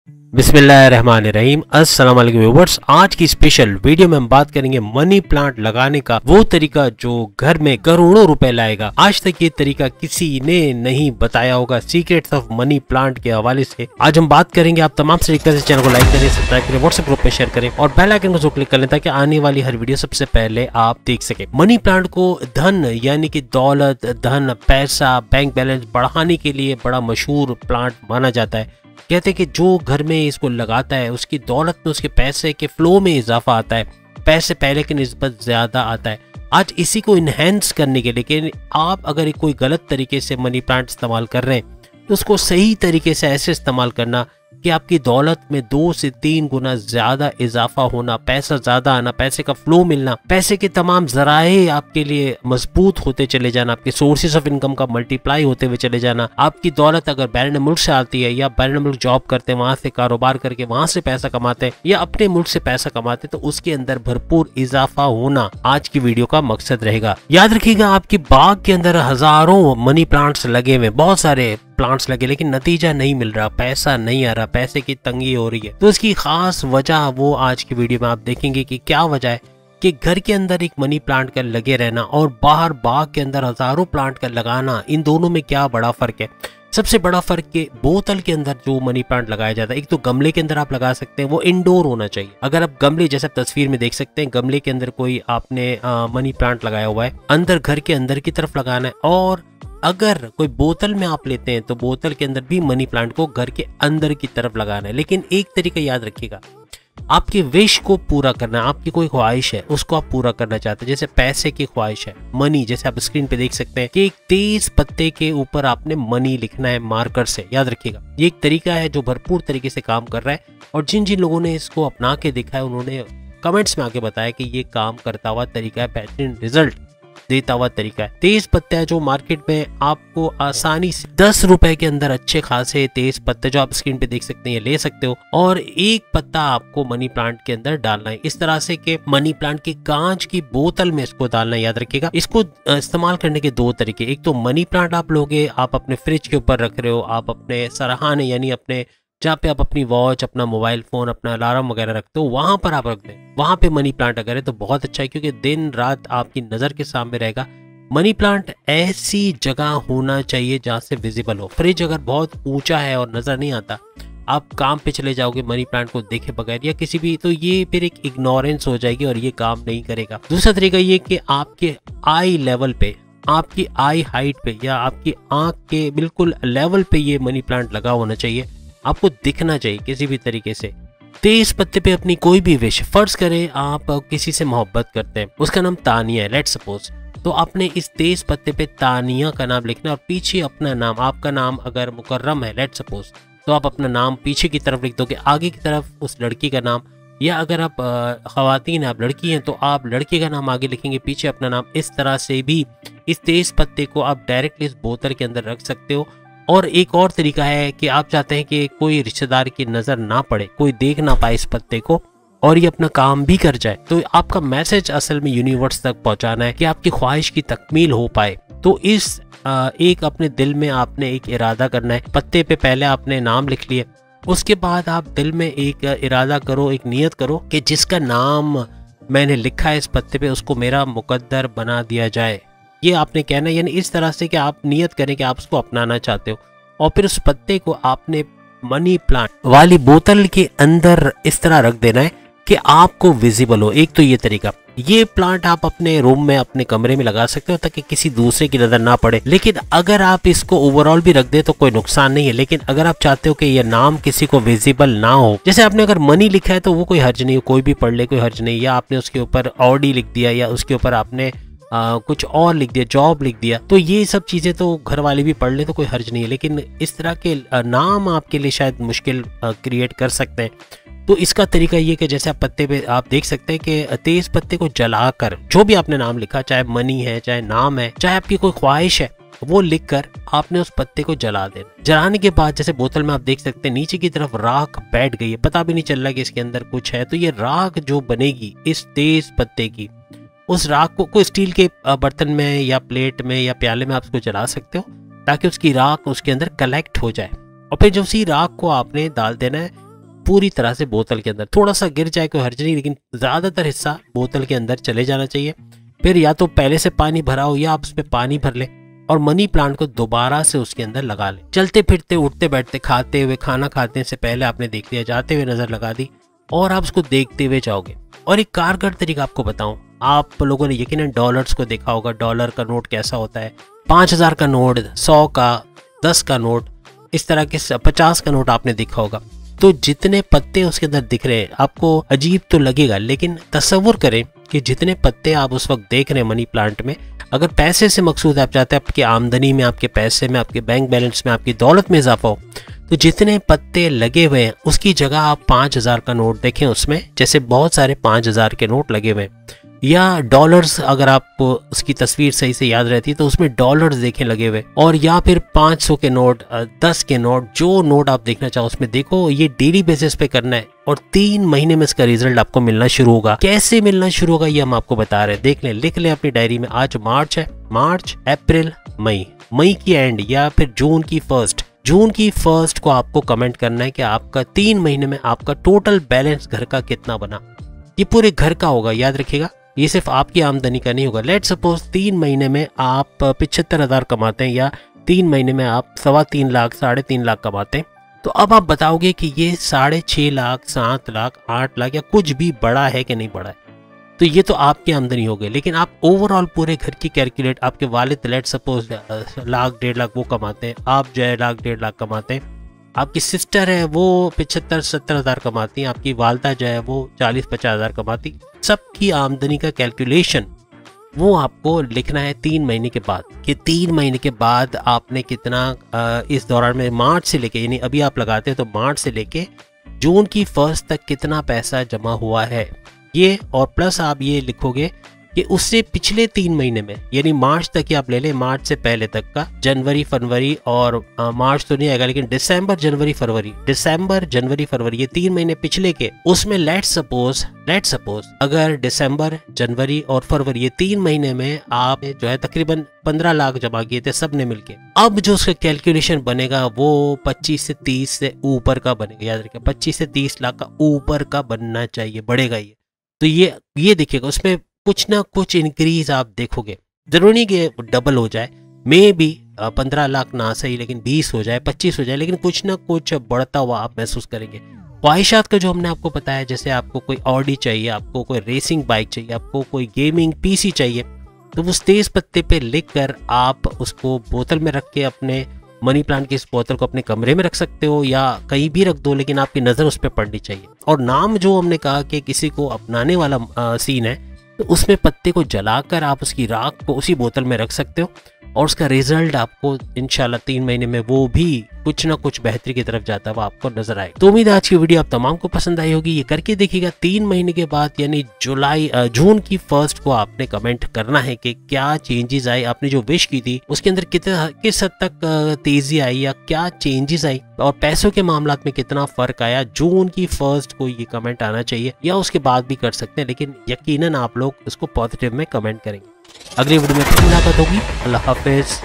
बिस्मिल्लाहिर्रहमानिर्रहीम। अस्सलाम वालेकुम व्यूअर्स। आज की स्पेशल वीडियो में हम बात करेंगे मनी प्लांट लगाने का वो तरीका जो घर में करोड़ों रुपए लाएगा। आज तक ये तरीका किसी ने नहीं बताया होगा। सीक्रेट्स ऑफ मनी प्लांट के हवाले से आज हम बात करेंगे। आप तमाम से रिक्वेस्ट है चैनल को लाइक करें, सब्सक्राइब करें, व्हाट्सएप ग्रुप में शेयर करें और बेल आइकन को जो क्लिक कर लें ताकि आने वाली हर वीडियो सबसे पहले आप देख सके। मनी प्लांट को धन यानी कि दौलत, धन, पैसा, बैंक बैलेंस बढ़ाने के लिए बड़ा मशहूर प्लांट माना जाता है। कहते हैं कि जो घर में इसको लगाता है उसकी दौलत में, उसके पैसे के फ्लो में इजाफा आता है, पैसे पहले की निस्बत ज्यादा आता है। आज इसी को इनहेंस करने के लिए कि आप अगर कोई गलत तरीके से मनी प्लांट इस्तेमाल कर रहे हैं तो उसको सही तरीके से ऐसे इस्तेमाल करना कि आपकी दौलत में 2 से 3 गुना ज्यादा इजाफा होना, पैसा ज्यादा आना, पैसे का फ्लो मिलना, पैसे के तमाम जराए आपके लिए मजबूत होते चले जाना, आपके सोर्सेज ऑफ इनकम का मल्टीप्लाई होते हुए चले जाना। आपकी दौलत अगर बैरून मुल्क से आती है या बैरून मुल्क जॉब करते हैं, वहां से कारोबार करके वहां से पैसा कमाते हैं या अपने मुल्क से पैसा कमाते हैं, तो उसके अंदर भरपूर इजाफा होना आज की वीडियो का मकसद रहेगा। याद रखिएगा, आपकी बाग के अंदर हजारों मनी प्लांट्स लगे हुए, बहुत सारे प्लांट्स लगे, लेकिन नतीजा नहीं मिल रहा, पैसा नहीं आ रहा, पैसे की तंगी हो रही है। तो इसकी खास वजह वो आज की वीडियो में आप देखेंगे कि क्या वजह है कि घर के अंदर एक मनी प्लांट का लगे रहना और बाहर बाग के अंदर हजारों प्लांट का लगाना, इन दोनों में क्या बड़ा फर्क है। सबसे बड़ा फर्क के बोतल के अंदर जो मनी प्लांट लगाया जाता है, एक तो गमले के अंदर आप लगा सकते हैं, वो इंडोर होना चाहिए। अगर आप गमले, जैसे आप तस्वीर में देख सकते हैं, गमले के अंदर कोई आपने मनी प्लांट लगाया हुआ है, अंदर घर के अंदर की तरफ लगाना है। और अगर कोई बोतल में आप लेते हैं तो बोतल के अंदर भी मनी प्लांट को घर के अंदर की तरफ लगाना है। लेकिन एक तरीका याद रखिएगा, आपकी विश को पूरा करना है। आपकी कोई ख्वाहिश है, उसको आप पूरा करना चाहते हैं, जैसे पैसे की ख्वाहिश है, मनी, जैसे आप स्क्रीन पे देख सकते हैं कि एक तेज पत्ते के ऊपर आपने मनी लिखना है मार्कर से। याद रखिएगा, ये एक तरीका है जो भरपूर तरीके से काम कर रहा है और जिन जिन लोगों ने इसको अपना के देखा है उन्होंने कमेंट्स में आके बताया कि ये काम करता हुआ तरीका है, बेहतरीन रिजल्ट देता हुआ तरीका है। तेज पत्ते है जो मार्केट में आपको आसानी से 10 रुपए के अंदर अच्छे खासे तेज पत्ते जो आप स्क्रीन पे देख सकते हैं ये ले सकते हो। और एक पत्ता आपको मनी प्लांट के अंदर डालना है, इस तरह से कि मनी प्लांट की कांच की बोतल में इसको डालना है। याद रखिएगा, इसको इस्तेमाल करने के 2 तरीके, एक तो मनी प्लांट आप लोगे, आप अपने फ्रिज के ऊपर रख रहे हो, आप अपने सराहाने यानी अपने जहाँ पे आप अपनी वॉच, अपना मोबाइल फोन, अपना अलार्म वगैरह रखते हो, वहां पर आप रख दें। वहां पे मनी प्लांट अगर है तो बहुत अच्छा है, क्योंकि दिन रात आपकी नजर के सामने रहेगा। मनी प्लांट ऐसी जगह होना चाहिए जहां से विजिबल हो। फ्रिज अगर बहुत ऊंचा है और नजर नहीं आता, आप काम पे चले जाओगे मनी प्लांट को देखे बगैर या किसी भी, तो ये फिर एक इग्नोरेंस हो जाएगी और ये काम नहीं करेगा। दूसरा तरीका ये कि आपके आई लेवल पे, आपकी आई हाइट पे या आपकी आंख के बिल्कुल लेवल पे ये मनी प्लांट लगा होना चाहिए, आपको दिखना चाहिए किसी भी तरीके से। तेज पत्ते पे अपनी कोई भी विश, फर्ज करें आप किसी से मोहब्बत करते हैं, उसका नाम तानिया है, लेट्स सपोज, तो आपने इस तेज पत्ते पे तानिया का नाम लिखना और पीछे अपना नाम, आपका नाम अगर मुकर्रम है लेट्स सपोज, तो आप अपना नाम पीछे की तरफ लिख दोगे, आगे की तरफ उस लड़की का नाम, या अगर आप खवातीन, आप लड़की हैं तो आप लड़के का नाम आगे लिखेंगे, पीछे अपना नाम। इस तरह से भी इस तेज पत्ते को आप डायरेक्टली इस बोतल के अंदर रख सकते हो। और एक और तरीका है कि आप चाहते हैं कि कोई रिश्तेदार की नजर ना पड़े, कोई देख ना पाए इस पत्ते को और ये अपना काम भी कर जाए, तो आपका मैसेज असल में यूनिवर्स तक पहुंचाना है कि आपकी ख्वाहिश की तकमील हो पाए। तो इस एक अपने दिल में आपने एक इरादा करना है। पत्ते पे पहले आपने नाम लिख लिए, उसके बाद आप दिल में एक इरादा करो, एक नियत करो कि जिसका नाम मैंने लिखा है इस पत्ते पे उसको मेरा मुकद्दर बना दिया जाए। ये आपने कहना है, यानी इस तरह से कि आप नियत करें कि आप उसको अपनाना चाहते हो और फिर उस पत्ते को आपने मनी प्लांट वाली बोतल के अंदर इस तरह रख देना है कि आपको विजिबल हो। एक तो ये तरीका, ये प्लांट आप अपने रूम में, अपने कमरे में लगा सकते हो ताकि किसी दूसरे की नजर ना पड़े। लेकिन अगर आप इसको ओवरऑल भी रख दे तो कोई नुकसान नहीं है। लेकिन अगर आप चाहते हो कि ये नाम किसी को विजिबल ना हो, जैसे आपने अगर मनी लिखा है तो वो कोई हर्ज नहीं, कोई भी पढ़ ले, कोई हर्ज नहीं, या आपने उसके ऊपर ऑडी लिख दिया या उसके ऊपर आपने कुछ और लिख दिया, जॉब लिख दिया, तो ये सब चीजें तो घर वाले भी पढ़ ले तो कोई हर्ज नहीं है। लेकिन इस तरह के नाम आपके लिए शायद मुश्किल क्रिएट कर सकते हैं। तो इसका तरीका ये कि जैसे आप पत्ते पे आप देख सकते हैं कि तेज पत्ते को जलाकर जो भी आपने नाम लिखा, चाहे मनी है, चाहे नाम है, चाहे आपकी कोई ख्वाहिश है, वो लिखकर आपने उस पत्ते को जला देना। जलाने के बाद जैसे बोतल में आप देख सकते हैं नीचे की तरफ राख बैठ गई है, पता भी नहीं चल रहा कि इसके अंदर कुछ है। तो ये राख जो बनेगी इस तेज पत्ते की, उस राख को कोई स्टील के बर्तन में या प्लेट में या प्याले में आप उसको जला सकते हो ताकि उसकी राख उसके अंदर कलेक्ट हो जाए। और फिर जो उसी राख को आपने डाल देना है पूरी तरह से बोतल के अंदर। थोड़ा सा गिर जाए कोई हर्ज नहीं, लेकिन ज़्यादातर हिस्सा बोतल के अंदर चले जाना चाहिए। फिर या तो पहले से पानी भरा हो या आप उसमें पानी भर लें और मनी प्लांट को दोबारा से उसके अंदर लगा लें। चलते फिरते, उठते बैठते, खाते हुए, खाना खाते से पहले आपने देख लिया, जाते हुए नज़र लगा दी और आप उसको देखते हुए जाओगे। और एक कारगर तरीका आपको बताऊं, आप लोगों ने यकीनन डॉलर्स को देखा होगा, डॉलर का नोट कैसा होता है, 5000 का नोट, 100 का, 10 का नोट, इस तरह के 50 का नोट आपने देखा होगा। तो जितने पत्ते उसके अंदर दिख रहे हैं आपको अजीब तो लगेगा, लेकिन तसव्वुर करें कि जितने पत्ते आप उस वक्त देख रहे हैं मनी प्लांट में, अगर पैसे से मकसूद आप चाहते हैं आपकी आमदनी में, आपके पैसे में, आपके बैंक बैलेंस में, आपकी दौलत में इजाफा हो, तो जितने पत्ते लगे हुए हैं उसकी जगह आप 5000 का नोट देखें उसमें, जैसे बहुत सारे 5000 के नोट लगे हुए हैं, या डॉलर्स अगर आपको उसकी तस्वीर सही से याद रहती है तो उसमें डॉलर्स देखें लगे हुए, और या फिर 500 के नोट, 10 के नोट, जो नोट आप देखना चाहो उसमें देखो। ये डेली बेसिस पे करना है और 3 महीने में इसका रिजल्ट आपको मिलना शुरू होगा। कैसे मिलना शुरू होगा ये हम आपको बता रहे हैं, देख लें, लिख लें अपनी डायरी में। आज मार्च है, मार्च, अप्रैल, मई, मई की एंड या फिर जून की फर्स्ट, जून की फर्स्ट को आपको कमेंट करना है कि आपका 3 महीने में आपका टोटल बैलेंस घर का कितना बना। ये पूरे घर का होगा, याद रखिएगा, ये सिर्फ आपकी आमदनी का नहीं होगा। लेट सपोज 3 महीने में आप 75,000 कमाते हैं या 3 महीने में आप 3.25 लाख, 3.5 लाख कमाते हैं, तो अब आप बताओगे कि ये 6.5 लाख, 7 लाख, 8 लाख या कुछ भी बड़ा है कि नहीं बड़ा है। तो ये तो आपकी आमदनी हो गई, लेकिन आप ओवरऑल पूरे घर की कैलकुलेट, आपके वालिद लेट सपोज लाख, 1.5 लाख वो कमाते हैं, आप जो है लाख, 1.5 लाख कमाते हैं, आपकी सिस्टर है वो 75-70,000 कमाती है, आपकी वालदा जो है वो 40-50,000 कमाती। सबकी आमदनी का कैलकुलेशन वो आपको लिखना है 3 महीने के बाद, कि 3 महीने के बाद आपने कितना इस दौरान में, मार्च से लेके, यानी अभी आप लगाते हैं तो मार्च से लेके जून की फर्स्ट तक कितना पैसा जमा हुआ है ये, और प्लस आप ये लिखोगे कि उससे पिछले 3 महीने में, यानी मार्च तक ही आप ले लें, मार्च से पहले तक का, जनवरी, फरवरी और मार्च तो नहीं आएगा, लेकिन दिसंबर, जनवरी, फरवरी, दिसंबर, जनवरी, फरवरी, ये 3 महीने पिछले के, उसमें लेट सपोज अगर दिसंबर, जनवरी और फरवरी ये 3 महीने में आप जो है तकरीबन 15 लाख जमा किए थे सबने मिलके, अब जो उसका कैलकुलेशन बनेगा वो 25 से 30 से ऊपर का बनेगा। याद रखिए 25 से 30 लाख का ऊपर का बनना चाहिए, बढ़ेगा ये। तो ये देखिएगा, उसमें कुछ ना कुछ इंक्रीज आप देखोगे, जरूरी नहीं कि डबल हो जाए, मे बी 15 लाख ना सही लेकिन 20 हो जाए, 25 हो जाए, लेकिन कुछ ना कुछ बढ़ता हुआ आप महसूस करेंगे। ख्वाहिशात का जो हमने आपको बताया, जैसे आपको कोई ऑडी चाहिए, आपको कोई रेसिंग बाइक चाहिए, आपको कोई गेमिंग पीसी चाहिए, तो उस तेज पत्ते पे लिख कर आप उसको बोतल में रख के, अपने मनी प्लांट की इस बोतल को अपने कमरे में रख सकते हो या कहीं भी रख दो, लेकिन आपकी नज़र उस पर पड़नी चाहिए। और नाम जो हमने कहा कि किसी को अपनाने वाला सीन है, तो उसमें पत्ते को जलाकर आप उसकी राख को उसी बोतल में रख सकते हो और उसका रिजल्ट आपको इंशाल्लाह 3 महीने में वो भी कुछ ना कुछ बेहतरी की तरफ जाता हुआ आपको नजर आएगा। तो उम्मीद है आज की वीडियो आप तमाम को पसंद आई होगी। ये करके देखिएगा, 3 महीने के बाद यानी जून की फर्स्ट को आपने कमेंट करना है कि क्या चेंजेस आए, आपने जो विश की थी उसके अंदर किस हद तक तेजी आई या क्या चेंजेस आई, और पैसों के मामलात में कितना फर्क आया। जून की फर्स्ट को ये कमेंट आना चाहिए, या उसके बाद भी कर सकते हैं, लेकिन यकीनन आप लोग इसको पॉजिटिव में कमेंट करेंगे। अगली वीडियो में फिर मुलाकात होगी। अल्लाह हाफिज।